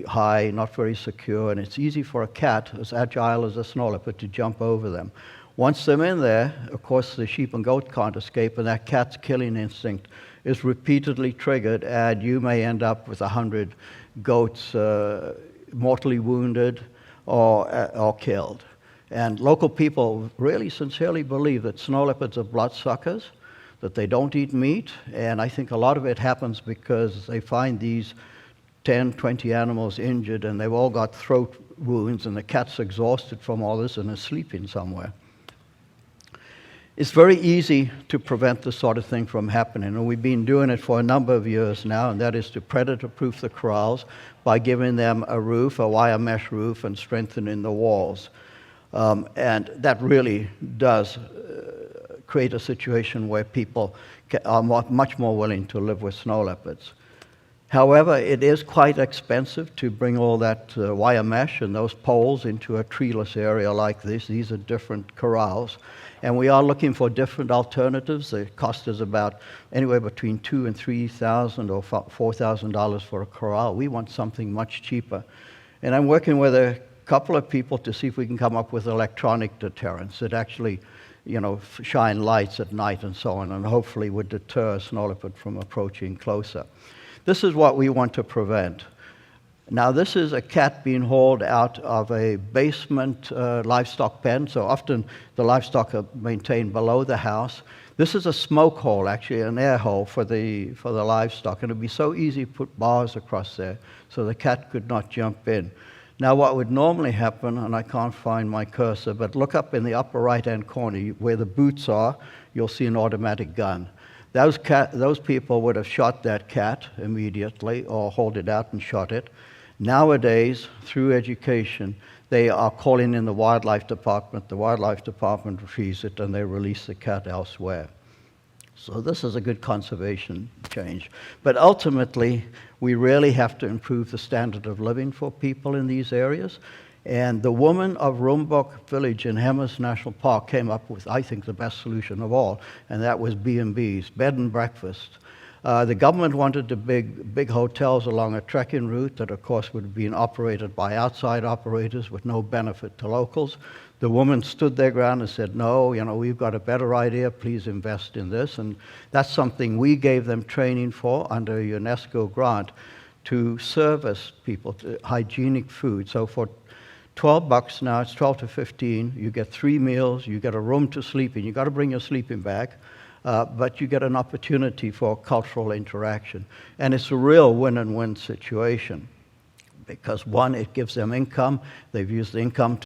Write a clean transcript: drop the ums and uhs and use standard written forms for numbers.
high, not very secure, and it's easy for a cat, as agile as a snow leopard, to jump over them. Once they're in there, of course, the sheep and goat can't escape, and that cat's killing instinct is repeatedly triggered, and you may end up with 100 goats mortally wounded or killed. And local people really sincerely believe that snow leopards are bloodsuckers, that they don't eat meat, and I think a lot of it happens because they find these 10, 20 animals injured, and they've all got throat wounds, and the cat's exhausted from all this and is sleeping somewhere. It's very easy to prevent this sort of thing from happening, and we've been doing it for a number of years now, and that is to predator-proof the corrals by giving them a roof, a wire mesh roof, and strengthening the walls. And that really does create a situation where people are much more willing to live with snow leopards. However, it is quite expensive to bring all that wire mesh and those poles into a treeless area like this. These are different corrals. And we are looking for different alternatives. The cost is about anywhere between $2,000 and $3,000 or $4,000 for a corral. We want something much cheaper. And I'm working with a couple of people to see if we can come up with electronic deterrents that actually, shine lights at night and so on, and hopefully would deter a snow leopard from approaching closer. This is what we want to prevent. Now, this is a cat being hauled out of a basement livestock pen, so often the livestock are maintained below the house. This is a smoke hole, actually, an air hole for the livestock, and it would be so easy to put bars across there so the cat could not jump in. Now, what would normally happen, and I can't find my cursor, but look up in the upper right-hand corner where the boots are, you'll see an automatic gun. Those people would have shot that cat immediately or hauled it out and shot it. Nowadays, through education, they are calling in the wildlife department. The wildlife department retrieves it and they release the cat elsewhere. So this is a good conservation change. But ultimately, we really have to improve the standard of living for people in these areas. And the woman of Rumbok Village in Hemmers National Park came up with, I think, the best solution of all, and that was B&Bs, bed and breakfast. The government wanted the big hotels along a trekking route that, of course, would have been operated by outside operators with no benefit to locals. The woman stood their ground and said, no, we've got a better idea, please invest in this. And that's something we gave them training for under a UNESCO grant to service people to hygienic food. So for $12 now, it's 12 to 15. You get 3 meals, you get a room to sleep in. You've got to bring your sleeping bag, but you get an opportunity for cultural interaction. And it's a real win-and-win situation because, one, it gives them income. They've used the income